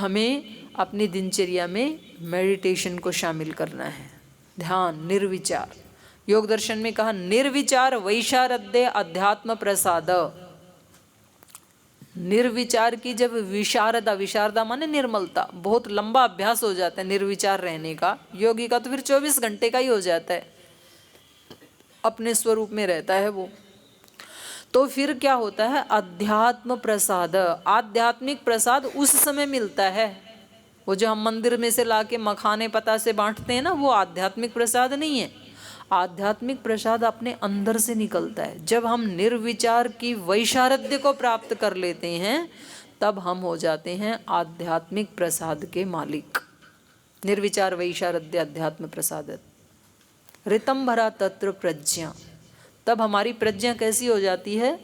हमें अपनी दिनचर्या में मेडिटेशन को शामिल करना है, ध्यान, निर्विचार। योग दर्शन में कहा निर्विचार वैशारद्य अध्यात्म प्रसाद। निर्विचार की जब विशारदा, विशारदा माने निर्मलता, बहुत लंबा अभ्यास हो जाता है निर्विचार रहने का, योगी का तो फिर 24 घंटे का ही हो जाता है, अपने स्वरूप में रहता है वो। तो फिर क्या होता है, अध्यात्म प्रसाद, आध्यात्मिक प्रसाद उस समय मिलता है। वो जो हम मंदिर में से लाके मखाने पता से बांटते हैं ना, वो आध्यात्मिक प्रसाद नहीं है। आध्यात्मिक प्रसाद अपने अंदर से निकलता है। जब हम निर्विचार की वैशारद्य को प्राप्त कर लेते हैं तब हम हो जाते हैं आध्यात्मिक प्रसाद के मालिक। निर्विचार वैशारद्य अध्यात्म प्रसाद। ऋतंभरा तत्र प्रज्ञा, तब हमारी प्रज्ञा कैसी हो जाती है,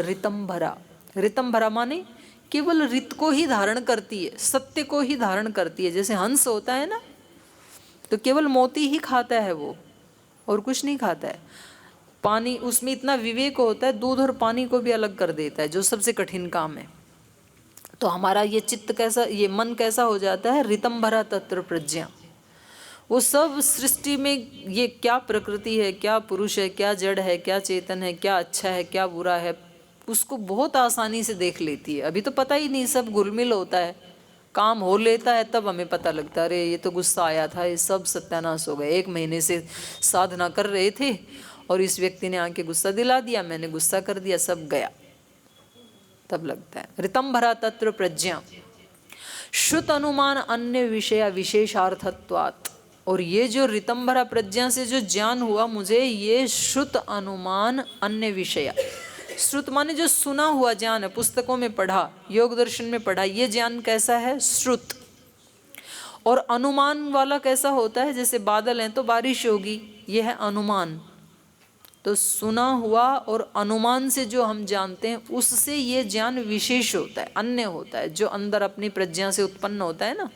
ऋतंभरा। ऋतंभरा माने केवल ऋत को ही धारण करती है, सत्य को ही धारण करती है। जैसे हंस होता है ना, तो केवल मोती ही खाता है वो, और कुछ नहीं खाता है। पानी, उसमें इतना विवेक होता है, दूध और पानी को भी अलग कर देता है, जो सबसे कठिन काम है। तो हमारा ये चित्त कैसा, ये मन कैसा हो जाता है, ऋतंभरा तत्र प्रज्ञा। वो सब सृष्टि में ये क्या प्रकृति है, क्या पुरुष है, क्या जड़ है, क्या चेतन है, क्या अच्छा है, क्या बुरा है, उसको बहुत आसानी से देख लेती है। अभी तो पता ही नहीं, सब घुलमिल होता है, काम हो लेता है तब हमें पता लगता है अरे ये तो गुस्सा आया था, ये सब सत्यानाश हो गए। 1 महीने से साधना कर रहे थे और इस व्यक्ति ने आके गुस्सा दिला दिया, मैंने गुस्सा कर दिया, सब गया, तब लगता है। ऋतंभरा तत्र प्रज्ञा श्रुत अनुमान अन्य विषय विशेषार्थत्वात्। और ये जो ऋतंभरा प्रज्ञा से जो ज्ञान हुआ मुझे, ये श्रुत अनुमान अन्य विषय, श्रुत माने जो सुना हुआ ज्ञान है, पुस्तकों में पढ़ा, योग दर्शन में पढ़ा, ये ज्ञान कैसा है, श्रुत। और अनुमान वाला कैसा होता है, जैसे बादल हैं तो बारिश होगी, ये है अनुमान। तो सुना हुआ और अनुमान से जो हम जानते हैं उससे ये ज्ञान विशेष होता है, अन्य होता है, जो अंदर अपनी प्रज्ञा से उत्पन्न होता है ना।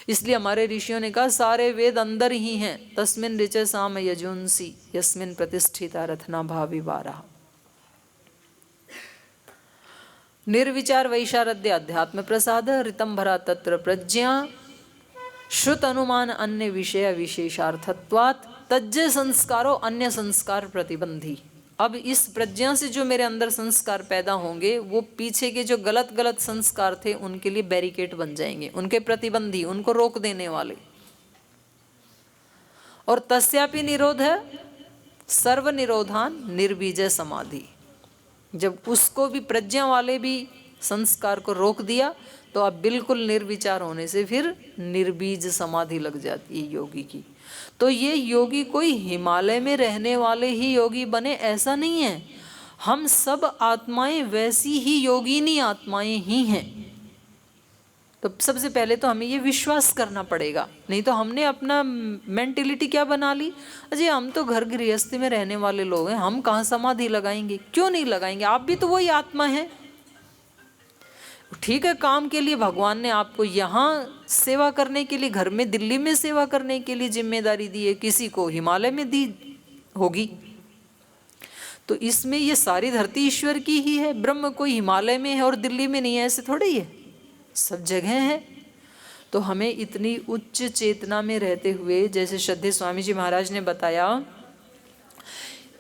इसलिए हमारे ऋषियों ने कहा सारे वेद अंदर ही हैं, तस्मिन् ऋचे साम यजुंसी यस्मिन् प्रतिष्ठिता रत्ना भाविवारा। निर्विचार वैशारद्य अध्यात्म प्रसाद, ऋतंभरा तत्र प्रज्ञा श्रुत अनुमान अन्य विषय विशेषार्थत्वात् तज्जय संस्कारो अन्य संस्कार प्रतिबंधी। अब इस प्रज्ञा से जो मेरे अंदर संस्कार पैदा होंगे, वो पीछे के जो गलत गलत संस्कार थे उनके लिए बैरिकेड बन जाएंगे, उनके प्रतिबंधी, उनको रोक देने वाले। और तस्यापि निरोध है सर्व निरोधान निर्बीज समाधि। जब उसको भी, प्रज्ञा वाले भी संस्कार को रोक दिया, तो अब बिल्कुल निर्विचार होने से फिर निर्बीज समाधि लग जाती है योगी की। तो ये योगी कोई हिमालय में रहने वाले ही योगी बने ऐसा नहीं है, हम सब आत्माएं वैसी ही योगिनी आत्माएं ही हैं। तो सबसे पहले तो हमें ये विश्वास करना पड़ेगा, नहीं तो हमने अपना मेंटेलिटी क्या बना ली, अजय हम तो घर गृहस्थी में रहने वाले लोग हैं, हम कहाँ समाधि लगाएंगे। क्यों नहीं लगाएंगे, आप भी तो वही आत्मा है। ठीक है, काम के लिए भगवान ने आपको यहाँ सेवा करने के लिए, घर में दिल्ली में सेवा करने के लिए जिम्मेदारी दी है, किसी को हिमालय में दी होगी। तो इसमें ये सारी धरती ईश्वर की ही है, ब्रह्म कोई हिमालय में है और दिल्ली में नहीं है, ऐसे थोड़ा ही है, सब जगह है। तो हमें इतनी उच्च चेतना में रहते हुए, जैसे श्रद्धेय स्वामी जी महाराज ने बताया,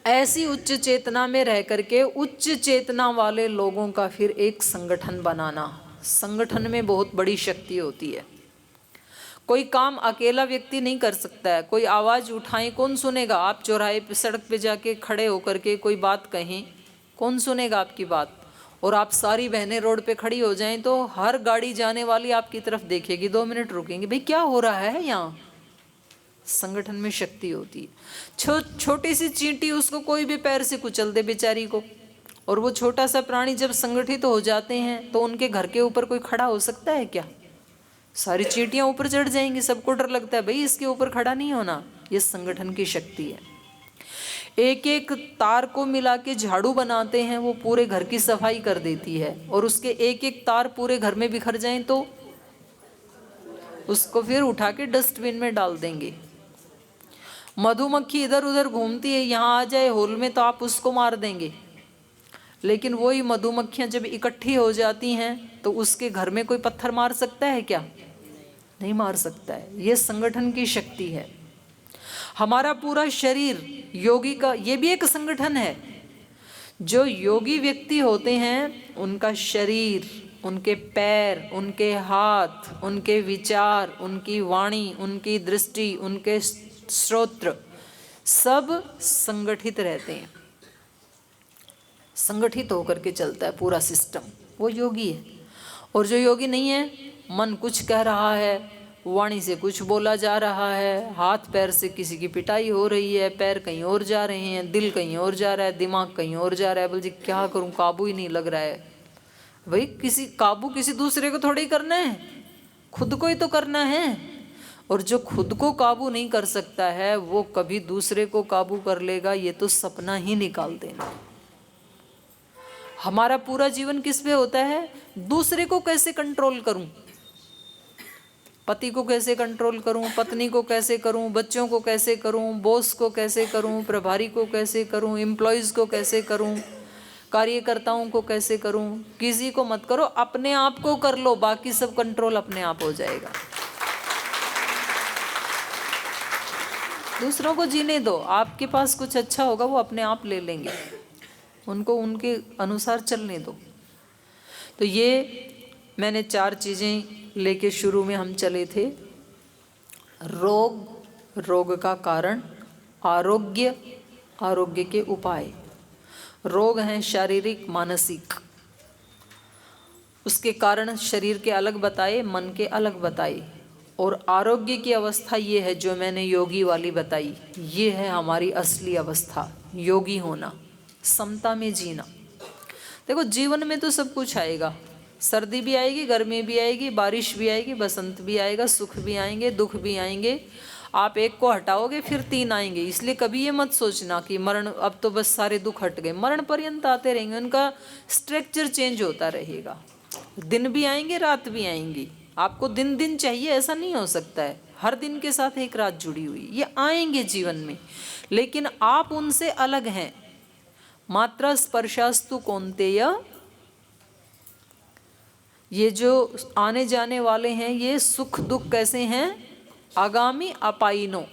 ऐसी उच्च चेतना में रह करके उच्च चेतना वाले लोगों का फिर एक संगठन बनाना। संगठन में बहुत बड़ी शक्ति होती है। कोई काम अकेला व्यक्ति नहीं कर सकता है। कोई आवाज़ उठाएं, कौन सुनेगा। आप चौराहे पे, सड़क पे जाके खड़े होकर के कोई बात कहें, कौन सुनेगा आपकी बात। और आप सारी बहनें रोड पे खड़ी हो जाएं तो हर गाड़ी जाने वाली आपकी तरफ देखेगी, 2 मिनट रुकेंगे, भाई क्या हो रहा है यहाँ। संगठन में शक्ति होती है। छोटी सी चींटी, उसको कोई भी पैर से कुचल दे बेचारी को, और वो छोटा सा प्राणी जब संगठित हो जाते हैं तो उनके घर के ऊपर कोई खड़ा हो सकता है क्या। सारी चींटियां ऊपर चढ़ जाएंगी, सबको डर लगता है भाई इसके ऊपर खड़ा नहीं होना। ये संगठन की शक्ति है। एक एक तार को मिला के झाड़ू बनाते हैं, वो पूरे घर की सफाई कर देती है। और उसके एक एक तार पूरे घर में बिखर जाएं तो उसको फिर उठा के डस्टबिन में डाल देंगे। मधुमक्खी इधर उधर घूमती है, यहाँ आ जाए होल में तो आप उसको मार देंगे। लेकिन वही मधुमक्खियां जब इकट्ठी हो जाती हैं तो उसके घर में कोई पत्थर मार सकता है क्या? नहीं मार सकता है। ये संगठन की शक्ति है। हमारा पूरा शरीर योगी का ये भी एक संगठन है। जो योगी व्यक्ति होते हैं उनका शरीर, उनके पैर, उनके हाथ, उनके विचार, उनकी वाणी, उनकी दृष्टि, उनके श्रोत्र सब संगठित रहते हैं। संगठित होकर के चलता है पूरा सिस्टम, वो योगी है। और जो योगी नहीं है, मन कुछ कह रहा है, वाणी से कुछ बोला जा रहा है, हाथ पैर से किसी की पिटाई हो रही है, पैर कहीं और जा रहे हैं, दिल कहीं और जा रहा है, दिमाग कहीं और जा रहा है। बोल जी क्या करूं, काबू ही नहीं लग रहा है। भाई किसी काबू किसी दूसरे को थोड़ी करना है, खुद को ही तो करना है। और जो खुद को काबू नहीं कर सकता है वो कभी दूसरे को काबू कर लेगा, ये तो सपना ही निकाल देना। हमारा पूरा जीवन किस पे होता है? दूसरे को कैसे कंट्रोल करूं, पति को कैसे कंट्रोल करूं, पत्नी को कैसे करूं, बच्चों को कैसे करूं, बॉस को कैसे करूं, प्रभारी को कैसे करूं, एम्प्लॉयज को कैसे करूं, कार्यकर्ताओं को कैसे करूं। किसी को मत करो, अपने आप को कर लो, बाकी सब कंट्रोल अपने आप हो जाएगा। दूसरों को जीने दो, आपके पास कुछ अच्छा होगा वो अपने आप ले लेंगे, उनको उनके अनुसार चलने दो। तो ये मैंने 4 चीज़ें लेके शुरू में हम चले थे। रोग, रोग का कारण, आरोग्य, आरोग्य के उपाय। रोग हैं शारीरिक मानसिक, उसके कारण शरीर के अलग बताए, मन के अलग बताए। और आरोग्य की अवस्था ये है जो मैंने योगी वाली बताई, ये है हमारी असली अवस्था, योगी होना, समता में जीना। देखो जीवन में तो सब कुछ आएगा, सर्दी भी आएगी, गर्मी भी आएगी, बारिश भी आएगी, बसंत भी आएगा, सुख भी आएंगे, दुख भी आएंगे। आप एक को हटाओगे फिर 3 आएंगे। इसलिए कभी ये मत सोचना कि मरण, अब तो बस सारे दुख हट गए। मरण पर्यंत आते रहेंगे, उनका स्ट्रक्चर चेंज होता रहेगा। दिन भी आएंगे, रात भी आएंगी। आपको दिन दिन चाहिए ऐसा नहीं हो सकता है, हर दिन के साथ एक रात जुड़ी हुई, ये आएंगे जीवन में। लेकिन आप उनसे अलग हैं। मात्रा स्पर्शास्तु कौन्तेय, ये जो आने जाने वाले हैं ये सुख दुख कैसे हैं? आगामी अपाइनो,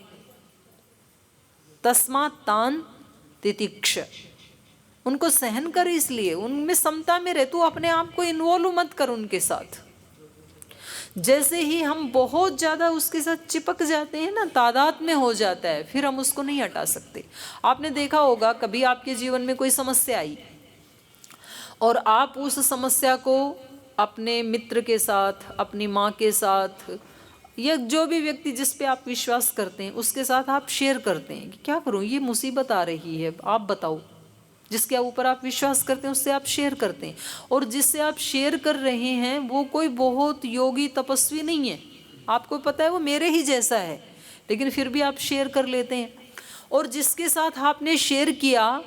तस्मात् तान तितिक्ष। उनको सहन कर, इसलिए उनमें समता में रह। तू अपने आप को इन्वॉल्व मत कर उनके साथ। जैसे ही हम बहुत ज़्यादा उसके साथ चिपक जाते हैं ना, तादाद में हो जाता है, फिर हम उसको नहीं हटा सकते। आपने देखा होगा कभी आपके जीवन में कोई समस्या आई और आप उस समस्या को अपने मित्र के साथ, अपनी माँ के साथ, या जो भी व्यक्ति जिस पे आप विश्वास करते हैं उसके साथ आप शेयर करते हैं कि क्या करूँ, ये मुसीबत आ रही है, आप बताओ। जिसके ऊपर आप विश्वास करते हैं उससे आप शेयर करते हैं। और जिससे आप शेयर कर रहे हैं वो कोई बहुत योगी तपस्वी नहीं है, आपको पता है वो मेरे ही जैसा है, लेकिन फिर भी आप शेयर कर लेते हैं। और जिसके साथ आपने शेयर किया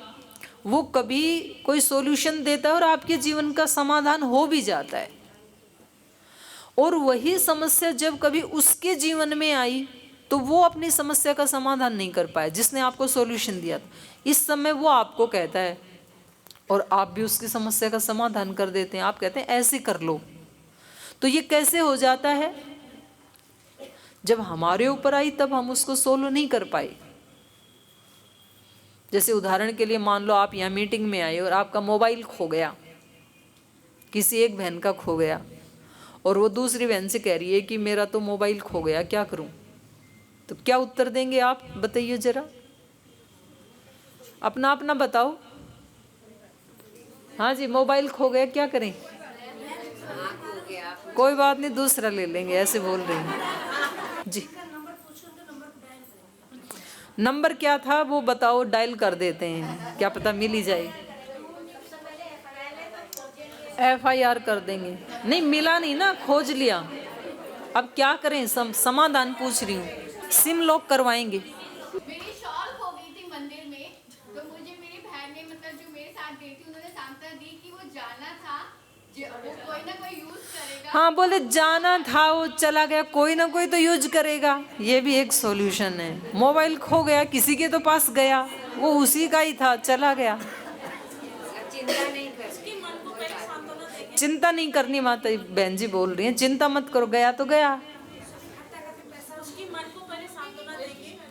वो कभी कोई सॉल्यूशन देता है और आपके जीवन का समाधान हो भी जाता है। और वही समस्या जब कभी उसके जीवन में आई तो वो अपनी समस्या का समाधान नहीं कर पाया जिसने आपको सॉल्यूशन दिया था। इस समय वो आपको कहता है और आप भी उसकी समस्या का समाधान कर देते हैं। आप कहते हैं ऐसे कर लो। तो ये कैसे हो जाता है? जब हमारे ऊपर आई तब हम उसको सोल्व नहीं कर पाए। जैसे उदाहरण के लिए मान लो आप यहाँ मीटिंग में आए और आपका मोबाइल खो गया, किसी एक बहन का खो गया, और वो दूसरी बहन से कह रही है कि मेरा तो मोबाइल खो गया, क्या करूं? तो क्या उत्तर देंगे आप? बताइए जरा, अपना अपना बताओ। हाँ जी, मोबाइल खो गया, क्या करें? कोई बात नहीं, दूसरा ले लेंगे, ऐसे बोल रही हैं जी। नंबर क्या था वो बताओ, डायल कर देते हैं, क्या पता मिल ही जाए। FIR कर देंगे। नहीं मिला नहीं ना, खोज लिया, अब क्या करें? समाधान पूछ रही हूँ। सिम लॉक करवाएंगे। मेरी शॉल हो गई थी मंदिर में, तो मुझे मेरी बहन ने, मतलब जो मेरे साथ गई थी, उन्होंने सांत्वना दी कि वो जाना था, वो कोई ना कोई यूज करेगा। हाँ, बोले जाना था, वो चला गया, कोई ना कोई तो यूज करेगा। ये भी एक सॉल्यूशन है। मोबाइल खो गया, किसी के तो पास गया, वो उसी का ही था, चला गया। चिंता नहीं चिंता नहीं करनी, माता बहन जी बोल रही हैं, चिंता मत करो, गया तो गया।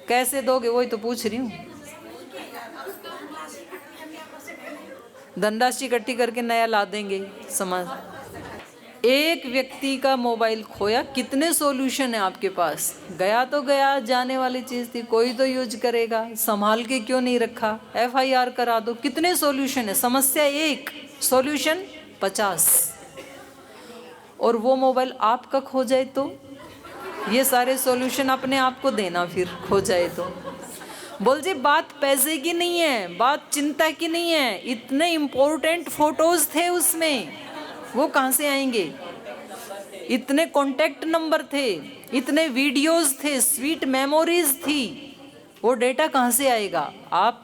कैसे दोगे, वही तो पूछ रही हूँ। धनराशि इकट्ठी करके नया ला देंगे समाज। एक व्यक्ति का मोबाइल खोया, कितने सॉल्यूशन है आपके पास। गया तो गया, जाने वाली चीज थी, कोई तो यूज करेगा, संभाल के क्यों नहीं रखा, FIR करा दो, कितने सॉल्यूशन है। समस्या एक, सॉल्यूशन 50। और वो मोबाइल आपका खो जाए तो ये सारे सॉल्यूशन अपने आप को देना, फिर खो जाए तो। बोल जी बात पैसे की नहीं है, बात चिंता की नहीं है। इतने इम्पोर्टेंट फोटोज थे उसमें, वो कहाँ से आएंगे। इतने कॉन्टेक्ट नंबर थे, इतने वीडियोस थे, स्वीट मेमोरीज थी, वो डेटा कहाँ से आएगा। आप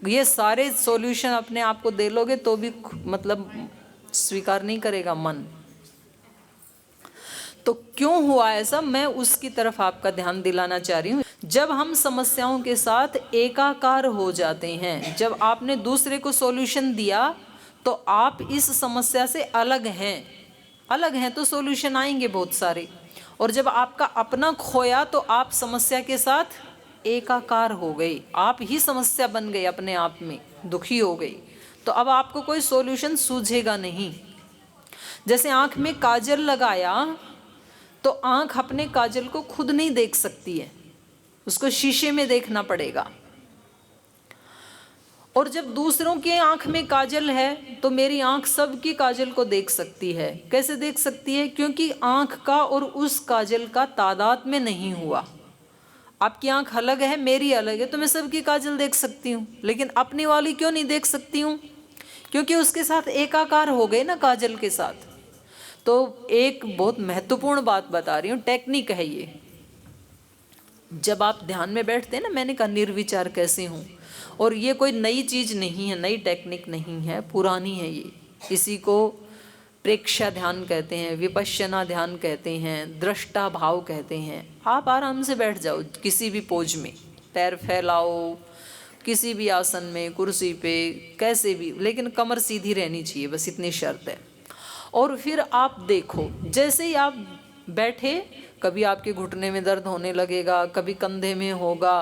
ये सारे सॉल्यूशन अपने आप को दे लोगे तो भी मतलब स्वीकार नहीं करेगा मन। तो क्यों हुआ ऐसा, मैं उसकी तरफ आपका ध्यान दिलाना चाह रही हूँ। जब हम समस्याओं के साथ एकाकार हो जाते हैं, जब आपने दूसरे को सॉल्यूशन दिया तो आप इस समस्या से अलग हैं तो सॉल्यूशन आएंगे बहुत सारे। और जब आपका अपना खोया तो आप समस्या के साथ एकाकार हो गए, आप ही समस्या बन गए, अपने आप में दुखी हो गई, तो अब आपको कोई सॉल्यूशन सूझेगा नहीं। जैसे आंख में काजल लगाया तो आंख अपने काजल को खुद नहीं देख सकती है, उसको शीशे में देखना पड़ेगा। और जब दूसरों की आंख में काजल है तो मेरी आंख सबकी काजल को देख सकती है। कैसे देख सकती है, क्योंकि आंख का और उस काजल का तादाद में नहीं हुआ। आपकी आंख अलग है, मेरी अलग है, तो मैं सबकी काजल देख सकती हूँ, लेकिन अपनी वाली क्यों नहीं देख सकती हूँ, क्योंकि उसके साथ एकाकार हो गए ना, काजल के साथ। तो एक बहुत महत्वपूर्ण बात बता रही हूँ, टेक्निक है ये। जब आप ध्यान में बैठते हैं ना, मैंने कहा निर्विचार कैसे हूँ, और ये कोई नई चीज़ नहीं है, नई टेक्निक नहीं है, पुरानी है ये। इसी को प्रेक्षा ध्यान कहते हैं, विपश्यना ध्यान कहते हैं, दृष्टा भाव कहते हैं। आप आराम से बैठ जाओ किसी भी पोज में, पैर फैलाओ किसी भी आसन में, कुर्सी पे, कैसे भी, लेकिन कमर सीधी रहनी चाहिए, बस इतनी शर्त है। और फिर आप देखो, जैसे ही आप बैठे, कभी आपके घुटने में दर्द होने लगेगा, कभी कंधे में होगा,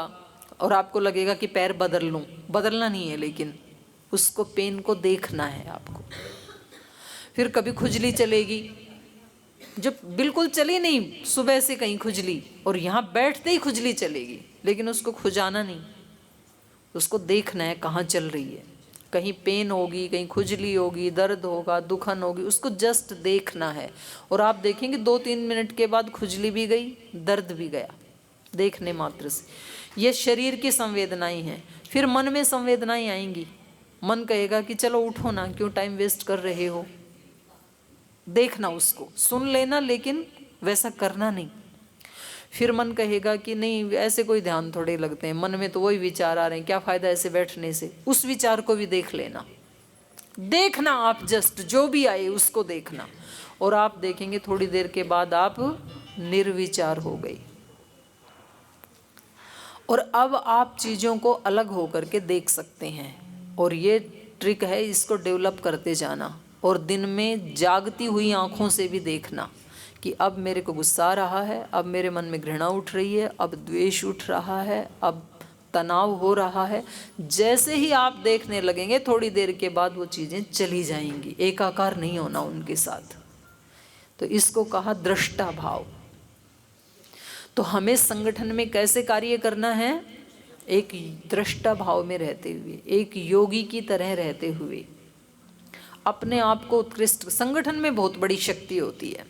और आपको लगेगा कि पैर बदल लूँ। बदलना नहीं है, लेकिन उसको, पेन को देखना है आपको। फिर कभी खुजली चलेगी, जब बिल्कुल चली नहीं, सुबह से कहीं खुजली, और यहाँ बैठते ही खुजली चलेगी, लेकिन उसको खुजाना नहीं, उसको देखना है कहाँ चल रही है। कहीं पेन होगी, कहीं खुजली होगी, दर्द होगा, दुखन होगी, उसको जस्ट देखना है। और आप देखेंगे 2-3 मिनट के बाद खुजली भी गई, दर्द भी गया, देखने मात्र से। ये शरीर की संवेदनाएं हैं। फिर मन में संवेदनाएं आएंगी, मन कहेगा कि चलो उठो ना, क्यों टाइम वेस्ट कर रहे हो। देखना, उसको सुन लेना, लेकिन वैसा करना नहीं। फिर मन कहेगा कि नहीं, ऐसे कोई ध्यान थोड़े लगते हैं, मन में तो वही विचार आ रहे हैं, क्या फ़ायदा ऐसे बैठने से। उस विचार को भी देख लेना, देखना आप, जस्ट जो भी आए उसको देखना। और आप देखेंगे थोड़ी देर के बाद आप निर्विचार हो गई। और अब आप चीज़ों को अलग होकर के देख सकते हैं। और ये ट्रिक है, इसको डेवलप करते जाना, और दिन में जागती हुई आँखों से भी देखना कि अब मेरे को गुस्सा आ रहा है, अब मेरे मन में घृणा उठ रही है, अब द्वेष उठ रहा है, अब तनाव हो रहा है। जैसे ही आप देखने लगेंगे, थोड़ी देर के बाद वो चीज़ें चली जाएंगी, एकाकार नहीं होना उनके साथ। तो इसको कहा दृष्टा भाव। तो हमें संगठन में कैसे कार्य करना है, एक दृष्टा भाव में रहते हुए, एक योगी की तरह रहते हुए, अपने आप को उत्कृष्ट। संगठन में बहुत बड़ी शक्ति होती है,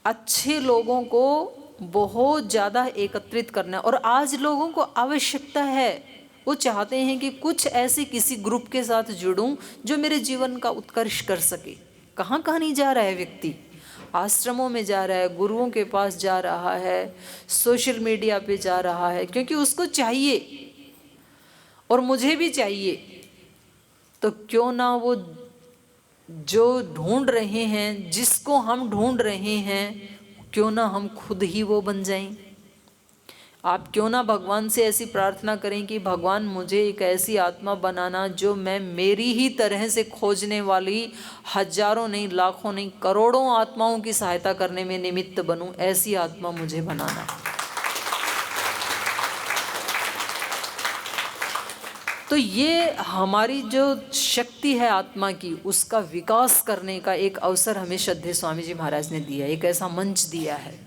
अच्छे लोगों को बहुत ज़्यादा एकत्रित करना। और आज लोगों को आवश्यकता है, वो चाहते हैं कि कुछ ऐसे किसी ग्रुप के साथ जुड़ूं जो मेरे जीवन का उत्कर्ष कर सके। कहाँ कहाँ नहीं जा रहा है व्यक्ति, आश्रमों में जा रहा है, गुरुओं के पास जा रहा है, सोशल मीडिया पे जा रहा है, क्योंकि उसको चाहिए और मुझे भी चाहिए। तो क्यों ना वो जो ढूंढ रहे हैं, जिसको हम ढूंढ रहे हैं, क्यों ना हम खुद ही वो बन जाएं। आप क्यों ना भगवान से ऐसी प्रार्थना करें कि भगवान मुझे एक ऐसी आत्मा बनाना जो मैं मेरी ही तरह से खोजने वाली हजारों नहीं, लाखों नहीं, करोड़ों आत्माओं की सहायता करने में निमित्त बनूं, ऐसी आत्मा मुझे बनाना। तो ये हमारी जो शक्ति है आत्मा की, उसका विकास करने का एक अवसर हमें श्रद्धेय स्वामी जी महाराज ने दिया, एक ऐसा मंच दिया है।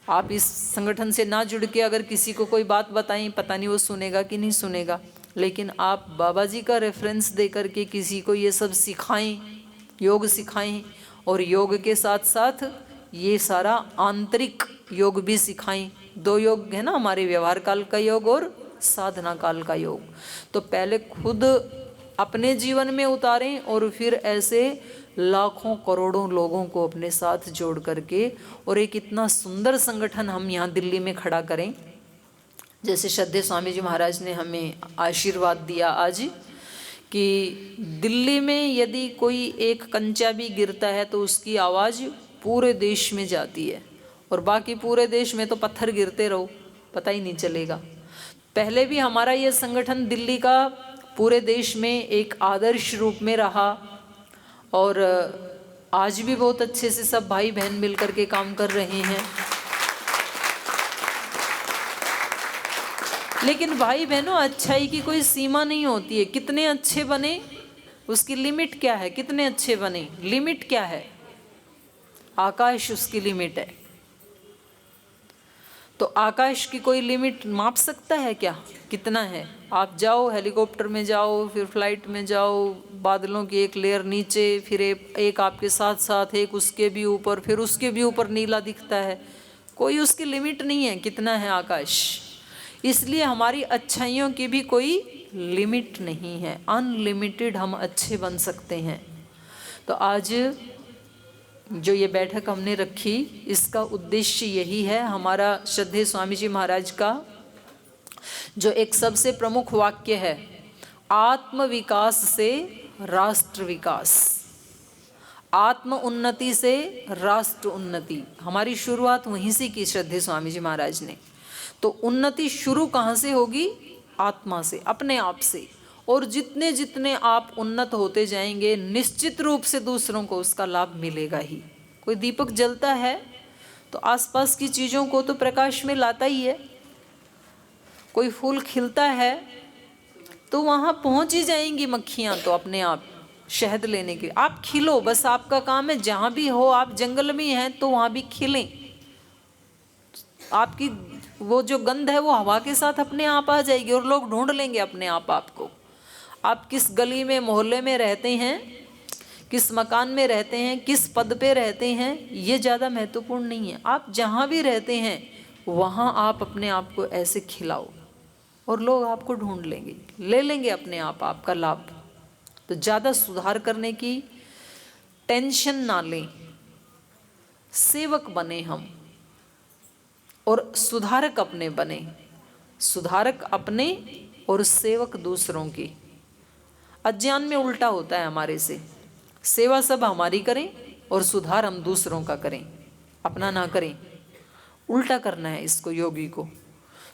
आप इस संगठन से ना जुड़ के अगर किसी को कोई बात बताएं, पता नहीं वो सुनेगा कि नहीं सुनेगा, लेकिन आप बाबा जी का रेफरेंस दे करके किसी को ये सब सिखाएं, योग सिखाएं, और योग के साथ साथ ये सारा आंतरिक योग भी सिखाएं। 2 योग है ना हमारे, व्यवहार काल का योग और साधना काल का योग। तो पहले खुद अपने जीवन में उतारें और फिर ऐसे लाखों करोड़ों लोगों को अपने साथ जोड़ करके और एक इतना सुंदर संगठन हम यहाँ दिल्ली में खड़ा करें। जैसे श्रद्धेय स्वामी जी महाराज ने हमें आशीर्वाद दिया आज कि दिल्ली में यदि कोई एक कंचा भी गिरता है तो उसकी आवाज़ पूरे देश में जाती है, और बाकी पूरे देश में तो पत्थर गिरते रहो, पता ही नहीं चलेगा। पहले भी हमारा ये संगठन दिल्ली का पूरे देश में एक आदर्श रूप में रहा, और आज भी बहुत अच्छे से सब भाई बहन मिलकर के काम कर रहे हैं। लेकिन भाई बहनों, अच्छाई की कोई सीमा नहीं होती है। कितने अच्छे बने उसकी लिमिट क्या है? कितने अच्छे बने, लिमिट क्या है? आकाश उसकी लिमिट है। तो आकाश की कोई लिमिट माप सकता है क्या कितना है? आप जाओ हेलीकॉप्टर में जाओ, फिर फ्लाइट में जाओ, बादलों की एक लेयर नीचे, फिर एक आपके साथ साथ एक उसके भी ऊपर, फिर उसके भी ऊपर नीला दिखता है। कोई उसकी लिमिट नहीं है कितना है आकाश। इसलिए हमारी अच्छाइयों की भी कोई लिमिट नहीं है, अनलिमिटेड हम अच्छे बन सकते हैं। तो आज जो ये बैठक हमने रखी, इसका उद्देश्य यही है। हमारा श्रद्धेय स्वामी जी महाराज का जो एक सबसे प्रमुख वाक्य है, आत्म विकास से राष्ट्र विकास, आत्म उन्नति से राष्ट्र उन्नति। हमारी शुरुआत वहीं से की श्रद्धेय स्वामी जी महाराज ने। तो उन्नति शुरू कहाँ से होगी? आत्मा से, अपने आप से। और जितने जितने आप उन्नत होते जाएंगे, निश्चित रूप से दूसरों को उसका लाभ मिलेगा ही। कोई दीपक जलता है तो आसपास की चीज़ों को तो प्रकाश में लाता ही है। कोई फूल खिलता है तो वहाँ पहुँच ही जाएंगी मक्खियाँ तो अपने आप शहद लेने के। आप खिलो, बस आपका काम है। जहाँ भी हो, आप जंगल में हैं तो वहाँ भी खिलें। आपकी वो जो गंध है वो हवा के साथ अपने आप आ जाएगी और लोग ढूंढ लेंगे अपने आप आपको। आप किस गली में, मोहल्ले में रहते हैं, किस मकान में रहते हैं, किस पद पे रहते हैं, ये ज़्यादा महत्वपूर्ण नहीं है। आप जहाँ भी रहते हैं वहाँ आप अपने आप को ऐसे खिलाओ और लोग आपको ढूंढ लेंगे, ले लेंगे अपने आप आपका लाभ। तो ज़्यादा सुधार करने की टेंशन ना लें, सेवक बने हम और सुधारक अपने बने। सुधारक अपने और सेवक दूसरों की। अज्ञान में उल्टा होता है हमारे से, सेवा सब हमारी करें और सुधार हम दूसरों का करें, अपना ना करें। उल्टा करना है इसको योगी को।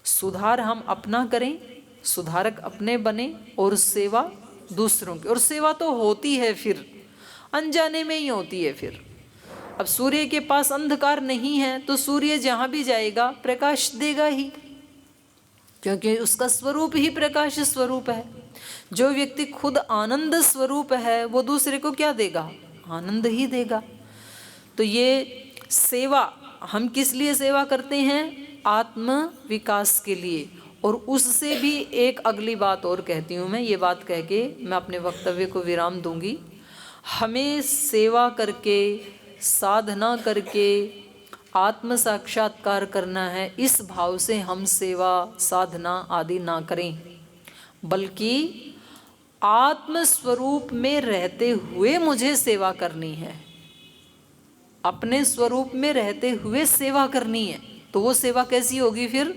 सुधार हम अपना करें, सुधारक अपने बने और सेवा दूसरों की। और सेवा तो होती है फिर अनजाने में ही होती है। फिर अब सूर्य के पास अंधकार नहीं है तो सूर्य जहाँ भी जाएगा प्रकाश देगा ही, क्योंकि उसका स्वरूप ही प्रकाश स्वरूप है। जो व्यक्ति खुद आनंद स्वरूप है वो दूसरे को क्या देगा? आनंद ही देगा। तो ये सेवा हम किस लिए सेवा करते हैं? आत्म विकास के लिए। और उससे भी एक अगली बात और कहती हूँ मैं, ये बात कह के मैं अपने वक्तव्य को विराम दूंगी। हमें सेवा करके, साधना करके आत्म साक्षात्कार करना है। इस भाव से हम सेवा, साधना आदि ना करें, बल्कि आत्म स्वरूप में रहते हुए मुझे सेवा करनी है। अपने स्वरूप में रहते हुए सेवा करनी है। तो वो सेवा कैसी होगी? फिर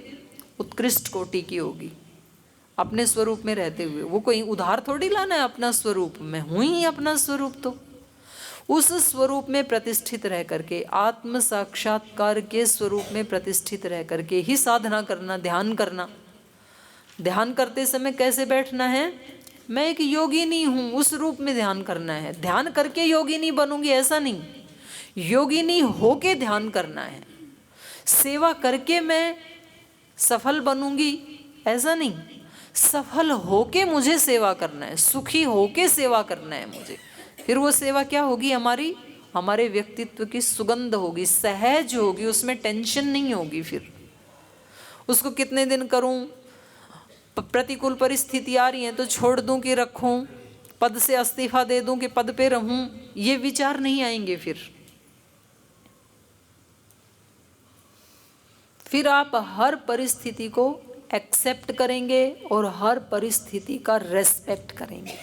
उत्कृष्ट कोटि की होगी। अपने स्वरूप में रहते हुए, वो कोई उधार थोड़ी लाना है अपना स्वरूप। मैं हूँ ही अपना स्वरूप। तो उस स्वरूप में प्रतिष्ठित रह करके, आत्म साक्षात्कार के स्वरूप में प्रतिष्ठित रह करके ही साधना करना, ध्यान करना। ध्यान करते समय कैसे बैठना है? मैं एक योगिनी हूँ, उस रूप में ध्यान करना है। ध्यान करके योगिनी बनूंगी ऐसा नहीं, योगिनी होके ध्यान करना है। सेवा करके मैं सफल बनूंगी ऐसा नहीं, सफल होके मुझे सेवा करना है, सुखी होके सेवा करना है मुझे। फिर वो सेवा क्या होगी? हमारे व्यक्तित्व की सुगंध होगी, सहज होगी, उसमें टेंशन नहीं होगी। फिर उसको कितने दिन करूं, प्रतिकूल परिस्थिति आ रही है तो छोड़ दूं कि रखूं, पद से इस्तीफा दे दूं कि पद पे रहूं, ये विचार नहीं आएंगे। फिर आप हर परिस्थिति को एक्सेप्ट करेंगे और हर परिस्थिति का रेस्पेक्ट करेंगे।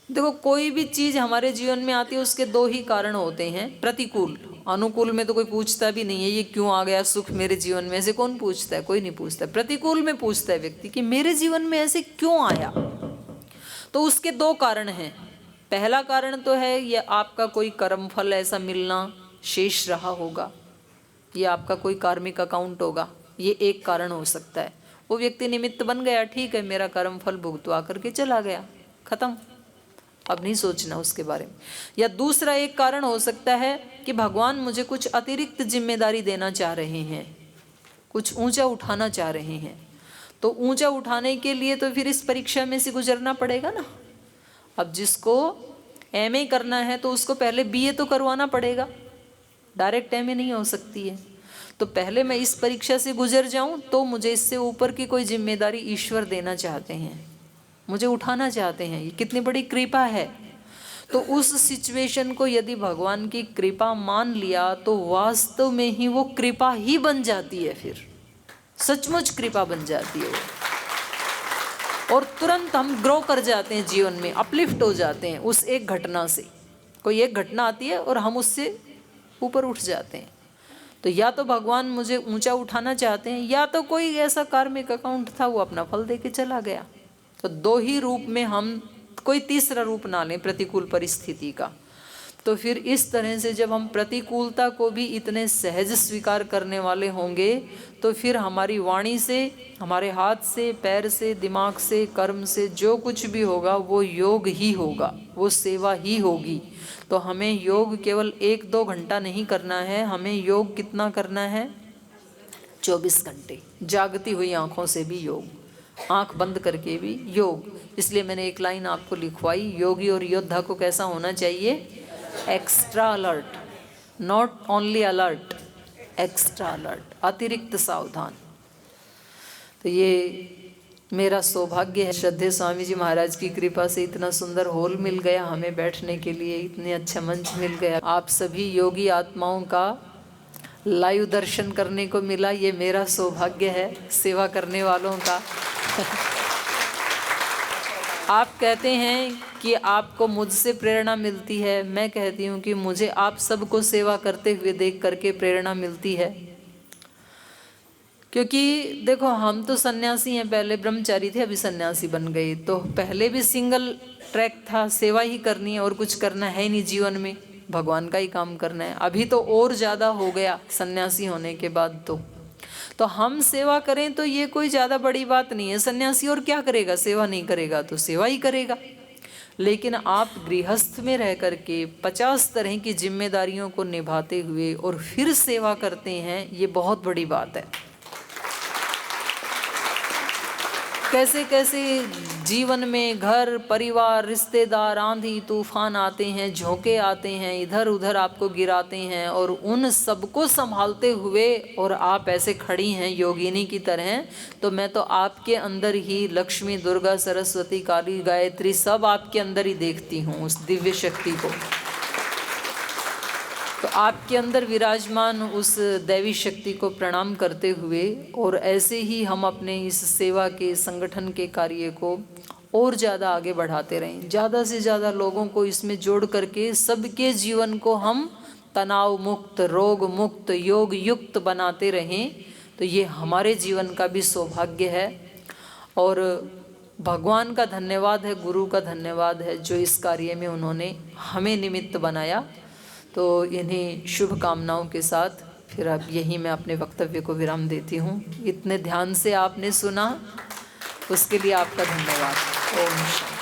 देखो, कोई भी चीज हमारे जीवन में आती है उसके दो ही कारण होते हैं, प्रतिकूल। अनुकूल में तो कोई पूछता भी नहीं है ये क्यों आ गया सुख मेरे जीवन में, ऐसे कौन पूछता है? कोई नहीं पूछता। प्रतिकूल में पूछता है व्यक्ति कि मेरे जीवन में ऐसे क्यों आया। तो उसके दो कारण हैं। पहला कारण तो है ये आपका कोई कर्म फल ऐसा मिलना शेष रहा होगा, ये आपका कोई कार्मिक अकाउंट होगा, ये एक कारण हो सकता है। वो व्यक्ति निमित्त बन गया, ठीक है, मेरा कर्म फल भुगतवा करके चला गया, खत्म, अब नहीं सोचना उसके बारे में। या दूसरा एक कारण हो सकता है कि भगवान मुझे कुछ अतिरिक्त जिम्मेदारी देना चाह रहे हैं, कुछ ऊंचा उठाना चाह रहे हैं। तो ऊंचा उठाने के लिए तो फिर इस परीक्षा में से गुजरना पड़ेगा ना। अब जिसको एमए करना है तो उसको पहले बीए तो करवाना पड़ेगा, डायरेक्ट एमए नहीं हो सकती है। तो पहले मैं इस परीक्षा से गुजर जाऊं तो मुझे इससे ऊपर की कोई जिम्मेदारी ईश्वर देना चाहते हैं, मुझे उठाना चाहते हैं। ये कितनी बड़ी कृपा है। तो उस सिचुएशन को यदि भगवान की कृपा मान लिया तो वास्तव में ही वो कृपा ही बन जाती है, फिर सचमुच कृपा बन जाती है वो। और तुरंत हम ग्रो कर जाते हैं जीवन में, अपलिफ्ट हो जाते हैं उस एक घटना से। कोई एक घटना आती है और हम उससे ऊपर उठ जाते हैं। तो या तो भगवान मुझे ऊंचा उठाना चाहते हैं, या तो कोई ऐसा कार्मिक अकाउंट था वो अपना फल देके चला गया। तो दो ही रूप में, हम कोई तीसरा रूप ना लें प्रतिकूल परिस्थिति का। तो फिर इस तरह से जब हम प्रतिकूलता को भी इतने सहज स्वीकार करने वाले होंगे तो फिर हमारी वाणी से, हमारे हाथ से, पैर से, दिमाग से, कर्म से जो कुछ भी होगा वो योग ही होगा, वो सेवा ही होगी। तो हमें योग केवल 1-2 घंटा नहीं करना है, हमें योग कितना करना है? 24 घंटे, जागती हुई आंखों से भी योग, आंख बंद करके भी योग। इसलिए मैंने एक लाइन आपको लिखवाई, योगी और योद्धा को कैसा होना चाहिए? Extra alert, not only alert, extra alert, अतिरिक्त सावधान। तो ये मेरा सौभाग्य है, श्रद्धेय स्वामी जी महाराज की कृपा से इतना सुंदर हॉल मिल गया हमें बैठने के लिए, इतने अच्छा मंच मिल गया। आप सभी योगी आत्माओं का लाइव दर्शन करने को मिला, ये मेरा सौभाग्य है सेवा करने वालों का। आप कहते हैं कि आपको मुझसे प्रेरणा मिलती है, मैं कहती हूँ कि मुझे आप सबको सेवा करते हुए देख करके प्रेरणा मिलती है। क्योंकि देखो, हम तो सन्यासी हैं, पहले ब्रह्मचारी थे, अभी सन्यासी बन गए। तो पहले भी सिंगल ट्रैक था, सेवा ही करनी है और कुछ करना है नहीं जीवन में, भगवान का ही काम करना है। अभी तो और ज़्यादा हो गया सन्यासी होने के बाद। तो हम सेवा करें तो ये कोई ज़्यादा बड़ी बात नहीं है। सन्यासी और क्या करेगा? सेवा नहीं करेगा तो सेवा ही करेगा। लेकिन आप गृहस्थ में रह करके 50 तरह की जिम्मेदारियों को निभाते हुए और फिर सेवा करते हैं, ये बहुत बड़ी बात है। कैसे कैसे जीवन में घर परिवार रिश्तेदार आंधी तूफान आते हैं, झोंके आते हैं, इधर उधर आपको गिराते हैं, और उन सबको संभालते हुए और आप ऐसे खड़ी हैं योगिनी की तरह। तो मैं तो आपके अंदर ही लक्ष्मी, दुर्गा, सरस्वती, काली, गायत्री सब आपके अंदर ही देखती हूँ, उस दिव्य शक्ति को। तो आपके अंदर विराजमान उस दैवी शक्ति को प्रणाम करते हुए, और ऐसे ही हम अपने इस सेवा के संगठन के कार्य को और ज़्यादा आगे बढ़ाते रहें, ज़्यादा से ज़्यादा लोगों को इसमें जोड़ करके सबके जीवन को हम तनाव मुक्त, रोग मुक्त, योग युक्त बनाते रहें। तो ये हमारे जीवन का भी सौभाग्य है। और भगवान का धन्यवाद है, गुरु का धन्यवाद है जो इस कार्य में उन्होंने हमें निमित्त बनाया। तो इन्हीं शुभकामनाओं के साथ फिर अब यहीं मैं अपने वक्तव्य को विराम देती हूँ। इतने ध्यान से आपने सुना, उसके लिए आपका धन्यवाद। ओम शांति।